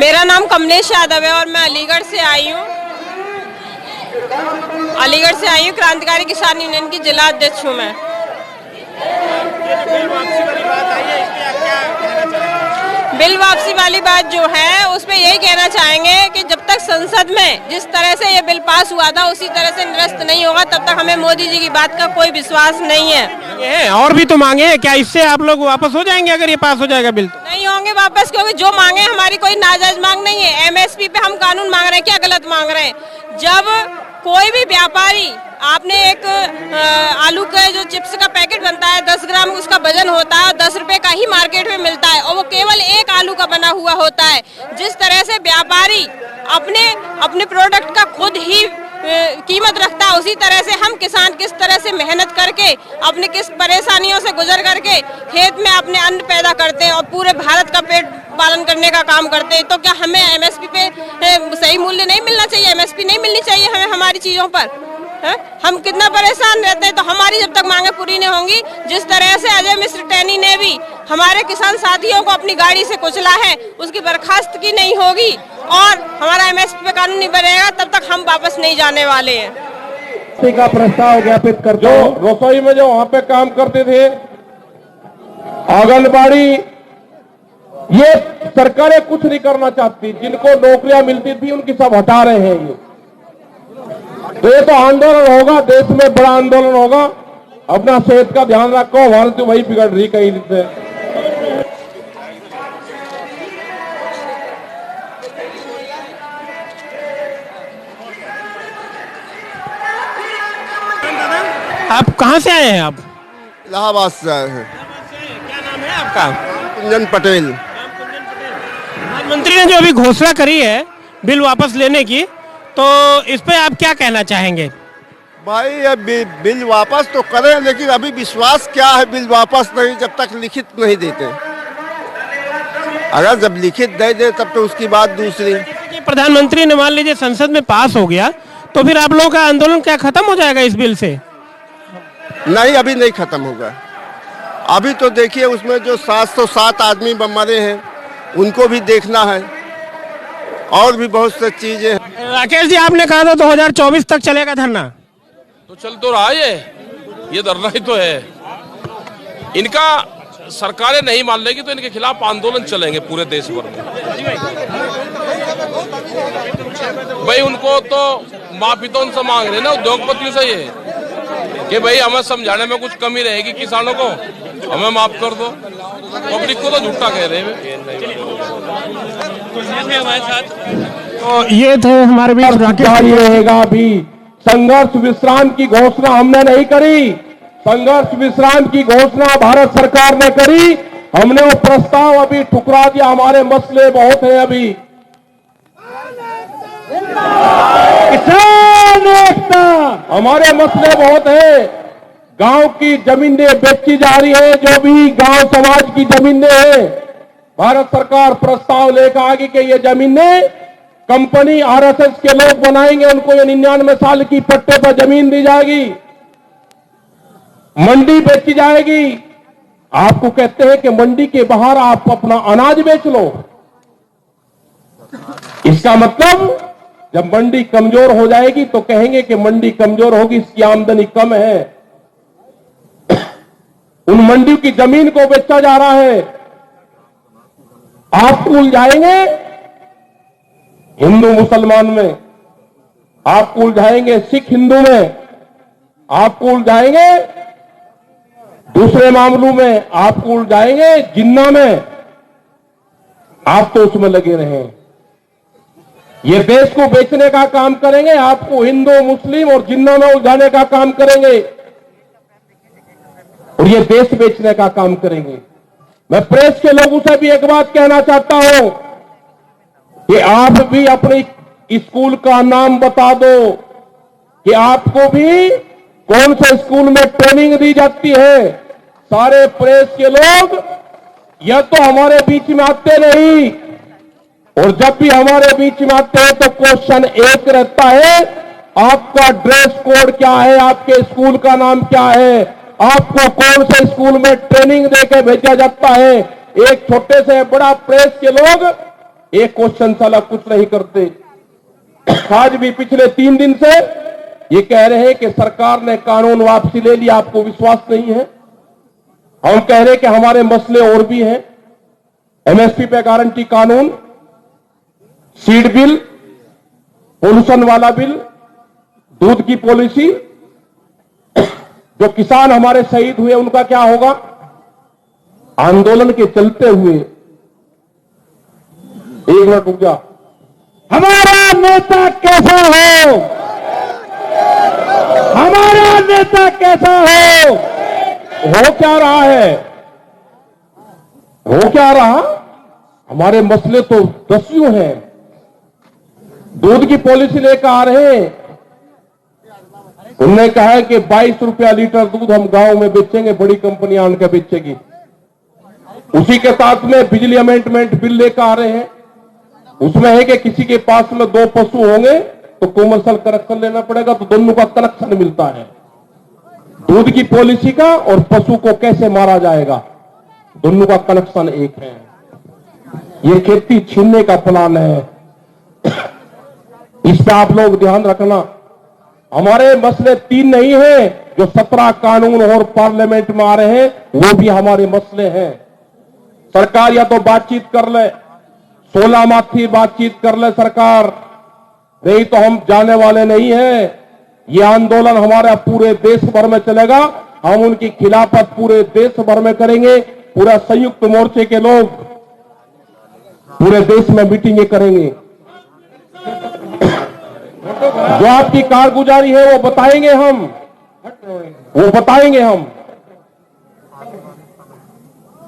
मेरा नाम कमलेश यादव है और मैं अलीगढ़ से आई हूँ। क्रांतिकारी किसान यूनियन की जिला अध्यक्ष हूँ मैं। बिल वापसी वाली बात जो है उसमें यही कहना चाहेंगे कि जब तक संसद में जिस तरह से ये बिल पास हुआ था उसी तरह से निरस्त नहीं होगा तब तक हमें मोदी जी की बात का कोई विश्वास नहीं है। और भी तो मांगे हैं, क्या इससे आप लोग वापस हो जाएंगे अगर ये पास हो जाएगा बिल? नहीं होंगे वापस, क्योंकि जो मांगे हमारी कोई नाजायज मांग नहीं है। एमएसपी पे हम कानून मांग रहे हैं, क्या गलत मांग रहे हैं? जब कोई भी व्यापारी, आपने एक आलू का जो चिप्स का पैकेट बनता है 10 ग्राम उसका वजन होता है और 10 रुपए का ही मार्केट में मिलता है और वो केवल एक आलू का बना हुआ होता है। जिस तरह से व्यापारी अपने प्रोडक्ट का खुद ही कीमत रखता है, उसी तरह से हम किसान किस तरह से मेहनत करके अपने किस परेशानियों से गुजर करके खेत में अपने अन्न पैदा करते हैं और पूरे भारत का पेट पालन करने का काम करते हैं। तो क्या हमें एमएसपी पे सही मूल्य नहीं मिलना चाहिए? एमएसपी नहीं मिलनी चाहिए हमें हमारी चीजों पर? हम कितना परेशान रहते हैं, तो हमारी जब तक मांगे पूरी नहीं होंगी, जिस तरह से अजय मिश्र टैनी ने भी हमारे किसान साथियों को अपनी गाड़ी से कुचला है, उसकी बर्खास्त की नहीं होगी और हमारा एमएसपी पे कानून नहीं बनेगा तब तक हम वापस नहीं जाने वाले हैं। का प्रस्ताव ज्ञापित कर जो रसोई में जो वहां पे काम करते थे, आंगनबाड़ी, ये सरकारें कुछ नहीं करना चाहती। जिनको नौकरियां मिलती थी उनकी सब हटा रहे हैं ये। तो ये तो आंदोलन होगा, देश में बड़ा आंदोलन होगा। अपना सेहत का ध्यान रखो, हमारी तो वही बिगड़ रही कहीं से। आप कहाँ से आए हैं? आप इलाहाबाद से आए हैं। क्या नाम है आपका? कुंजन पटेल। प्रधानमंत्री ने जो अभी घोषणा करी है बिल वापस लेने की, तो इस पे आप क्या कहना चाहेंगे? भाई ये बिल वापस तो करें, लेकिन अभी विश्वास क्या है बिल वापस नहीं, जब तक लिखित नहीं देते। अगर जब लिखित दे दे तब तो उसकी बात दूसरी। प्रधानमंत्री ने मान लीजिए संसद में पास हो गया तो फिर आप लोगों का आंदोलन क्या खत्म हो जाएगा इस बिल से? नहीं, अभी नहीं खत्म होगा। अभी तो देखिए उसमें जो 707 आदमी मरे हैं उनको भी देखना है और भी बहुत सी चीजें हैं। राकेश जी, आपने कहा था 2024 तक चलेगा धरना, तो चल तो रहा है ये धरना ही तो है। इनका सरकारें नहीं मान लेगी तो इनके खिलाफ आंदोलन चलेंगे पूरे देश भर में। भाई उनको तो माफी तो उनसे मांग रहे ना, उद्योगपतियों से ये कि भाई हमें समझाने में कुछ कमी रहेगी किसानों को, हमें माफ कर दो। पब्लिक को तो झूठा कह रहे हैं। हमारे साथ तो ये थे हमारे बीच जारी रहेगा। अभी संघर्ष विश्राम की घोषणा हमने नहीं करी, संघर्ष विश्राम की घोषणा भारत सरकार ने करी। हमने वो प्रस्ताव अभी ठुकरा दिया, हमारे मसले बहुत हैं अभी। किसान एकता, हमारे मसले बहुत है। गांव की जमीनें बेची जा रही है, जो भी गांव समाज की जमीनें हैं, भारत सरकार प्रस्ताव लेकर आ गई कि ये जमीनें कंपनी आरएसएस के लोग बनाएंगे, उनको ये 99 साल की पट्टे पर जमीन दी जाएगी, मंडी बेची जाएगी। आपको कहते हैं कि मंडी के बाहर आप अपना अनाज बेच लो। इसका मतलब जब मंडी कमजोर हो जाएगी तो कहेंगे कि मंडी कमजोर होगी, इसकी आमदनी कम है। उन मंडी की जमीन को बेचा जा रहा है। आप उलझाएंगे हिंदू मुसलमान में, आप उलझाएंगे सिख हिंदू में, आप उलझाएंगे दूसरे मामलों में, आप उलझाएंगे जिन्ना में। आप तो उसमें लगे रहे। ये देश को बेचने का काम करेंगे, आपको हिंदू मुस्लिम और जिन्ना में उलझाने का काम करेंगे और ये देश बेचने का काम करेंगे। मैं प्रेस के लोगों से भी एक बात कहना चाहता हूं कि आप भी अपने स्कूल का नाम बता दो कि आपको भी कौन से स्कूल में ट्रेनिंग दी जाती है। सारे प्रेस के लोग या तो हमारे बीच में आते नहीं, और जब भी हमारे बीच में आते हैं तो क्वेश्चन एक रहता है, आपका ड्रेस कोड क्या है, आपके स्कूल का नाम क्या है, आपको कौन से स्कूल में ट्रेनिंग देकर भेजा जाता है। एक छोटे से बड़ा प्रेस के लोग एक क्वेश्चन साला कुछ नहीं करते। आज भी पिछले 3 दिन से ये कह रहे हैं कि सरकार ने कानून वापसी ले लिया, आपको विश्वास नहीं है। हम कह रहे हैं कि हमारे मसले और भी हैं। एमएसपी पे गारंटी कानून, सीड बिल, पोल्यूशन वाला बिल, दूध की पॉलिसी, जो किसान हमारे शहीद हुए उनका क्या होगा? आंदोलन के चलते हुए, एक मिनट रुक जा, हमारा नेता कैसा हो, हमारा नेता कैसा हो क्या रहा है? हो क्या रहा? हमारे मसले तो दसियों हैं। दूध की पॉलिसी लेकर आ रहे हैं, उन्होंने कहा है कि 22 रुपया लीटर दूध हम गांव में बेचेंगे, बड़ी कंपनियां आनकर बेचेगी। उसी के साथ में बिजली अमेंडमेंट बिल लेकर आ रहे हैं, उसमें है कि किसी के पास में 2 पशु होंगे तो कमर्शियल कनेक्शन लेना पड़ेगा, तो दोनों का कनेक्शन मिलता है। दूध की पॉलिसी का और पशु को कैसे मारा जाएगा, दोनों का कनेक्शन एक है। ये खेती छीनने का प्लान है, इस पर आप लोग ध्यान रखना। हमारे मसले 3 नहीं है, जो 17 कानून और पार्लियामेंट में आ रहे हैं वो भी हमारे मसले हैं। सरकार या तो बातचीत कर ले, 16 माथी बातचीत कर ले सरकार, नहीं तो हम जाने वाले नहीं हैं। ये आंदोलन हमारा पूरे देश भर में चलेगा, हम उनकी खिलाफत पूरे देश भर में करेंगे। पूरा संयुक्त मोर्चे के लोग पूरे देश में मीटिंगें करेंगे। जो आपकी कारगुजारी है वो बताएंगे हम, वो बताएंगे हम।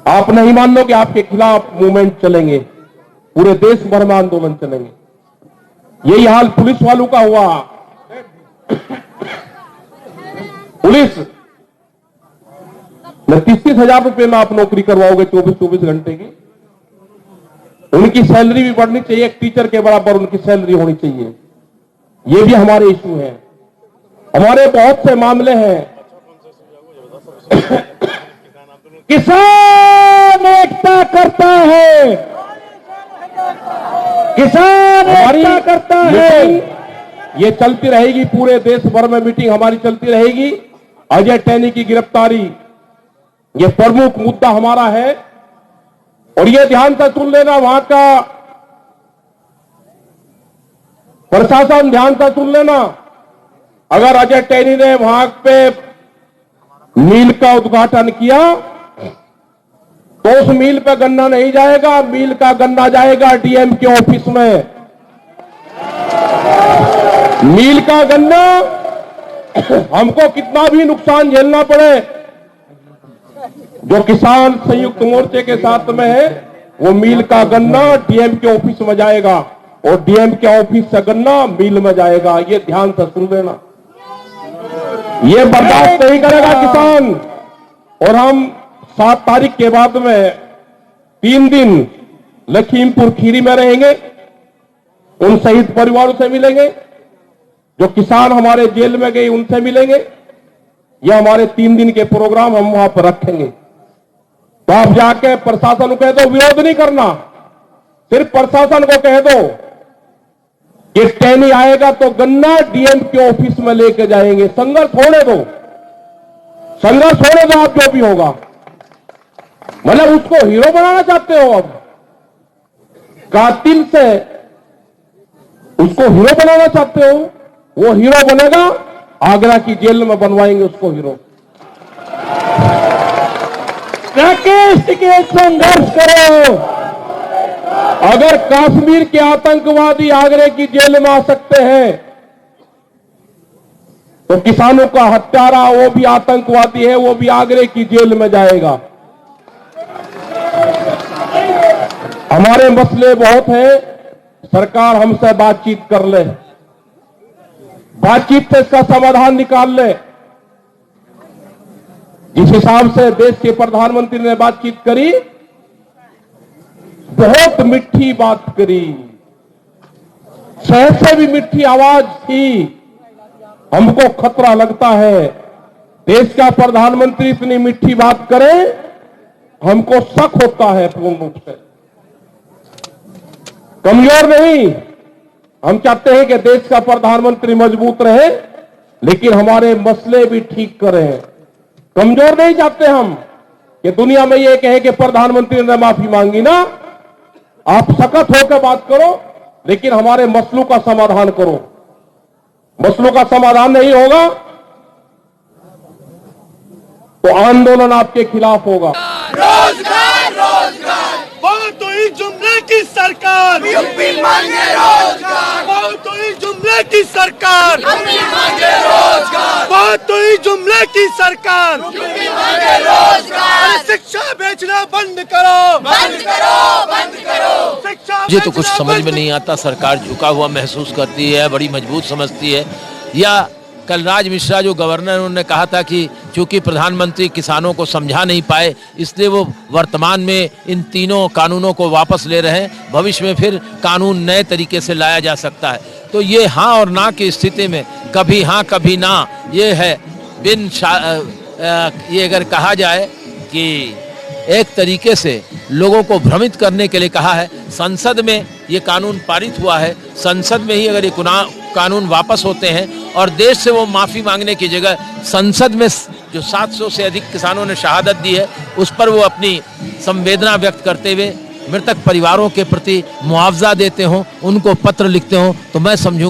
आप नहीं मान लो कि आपके खिलाफ मूवमेंट चलेंगे, पूरे देश भर में आंदोलन चलेंगे। यही हाल पुलिस वालों का हुआ। पुलिस में 30-30 हजार रुपए में आप नौकरी करवाओगे 24-24 घंटे की। उनकी सैलरी भी बढ़नी चाहिए, एक टीचर के बराबर उनकी सैलरी होनी चाहिए। ये भी हमारे इशू हैं, हमारे बहुत से मामले हैं। किसान एकता करता है, किसान एकता करता है। ये चलती रहेगी, पूरे देश भर में मीटिंग हमारी चलती रहेगी। अजय टैनी की गिरफ्तारी ये प्रमुख मुद्दा हमारा है। और ये ध्यान से सुन लेना, वहां का प्रशासन ध्यान से सुन लेना, अगर अजय टैनी ने वहां पे मिल का उद्घाटन किया तो उस मिल पे गन्ना नहीं जाएगा, मिल का गन्ना जाएगा डीएम के ऑफिस में। मिल का गन्ना हमको कितना भी नुकसान झेलना पड़े, जो किसान संयुक्त मोर्चे के साथ में है, वो मिल का गन्ना डीएम के ऑफिस में जाएगा और डीएम के ऑफिस से गन्ना मिल में जाएगा। ये ध्यान से सुन लेना, ये बर्दाश्त नहीं करेगा किसान। और हम 7 तारीख के बाद में 3 दिन लखीमपुर खीरी में रहेंगे, उन शहीद परिवारों से मिलेंगे, जो किसान हमारे जेल में गए उनसे मिलेंगे। ये हमारे 3 दिन के प्रोग्राम हम वहां पर रखेंगे। तो आप जाके प्रशासन को कह दो विरोध नहीं करना, सिर्फ प्रशासन को कह दो कि टैनी आएगा तो गन्ना डीएम के ऑफिस में लेके जाएंगे। संघर्ष होने दो, संघर्ष होने दो, आप जो भी होगा। मतलब उसको हीरो बनाना चाहते हो, अब कातिल से उसको हीरो बनाना चाहते हो, वो हीरो बनेगा, आगरा की जेल में बनवाएंगे उसको हीरो। राकेश के संघर्ष करो। अगर कश्मीर के आतंकवादी आगरे की जेल में आ सकते हैं तो किसानों का हत्यारा वो भी आतंकवादी है, वो भी आगरे की जेल में जाएगा। हमारे मसले बहुत हैं, सरकार हमसे बातचीत कर ले, बातचीत से इसका समाधान निकाल ले। जिस हिसाब से देश के प्रधानमंत्री ने बातचीत करी, बहुत मीठी बात करी, शहर से भी मीठी आवाज थी। हमको खतरा लगता है, देश का प्रधानमंत्री इतनी मीठी बात करे, हमको शक होता है पूर्ण रूप से। कमजोर नहीं। हम चाहते हैं कि देश का प्रधानमंत्री मजबूत रहे, लेकिन हमारे मसले भी ठीक करें। कमजोर नहीं चाहते हम कि दुनिया में ये कहे कि प्रधानमंत्री ने माफी मांगी ना, आप सख्त होकर बात करो, लेकिन हमारे मसलों का समाधान करो। मसलों का समाधान नहीं होगा तो आंदोलन आपके खिलाफ होगा। रोजगार रोजगार बहुत हुई जुमले की सरकार, यूपी मांगे रोजगार। बहुत हुई जुमले की सरकार, यूपी मांगे रोजगार। बहुत हुई जुमले की सरकार, यूपी मांगे रोजगार। शिक्षा बेचना बंद करो, बंद करो, बंद करो। शिक्षा मुझे तो कुछ समझ में नहीं आता। सरकार झुका हुआ महसूस करती है, बड़ी मजबूत समझती है। या कलराज मिश्रा जो गवर्नर, उन्होंने कहा था कि चूंकि प्रधानमंत्री किसानों को समझा नहीं पाए, इसलिए वो वर्तमान में इन तीनों कानूनों को वापस ले रहे हैं। भविष्य में फिर कानून नए तरीके से लाया जा सकता है। तो ये हाँ और ना की स्थिति में कभी हाँ कभी ना, ये है ये अगर कहा जाए कि एक तरीके से लोगों को भ्रमित करने के लिए कहा है। संसद में ये कानून पारित हुआ है, संसद में ही अगर ये कानून वापस होते हैं और देश से वो माफ़ी मांगने की जगह संसद में जो 700 से अधिक किसानों ने शहादत दी है, उस पर वो अपनी संवेदना व्यक्त करते हुए मृतक परिवारों के प्रति मुआवजा देते हों, उनको पत्र लिखते हों, तो मैं समझूं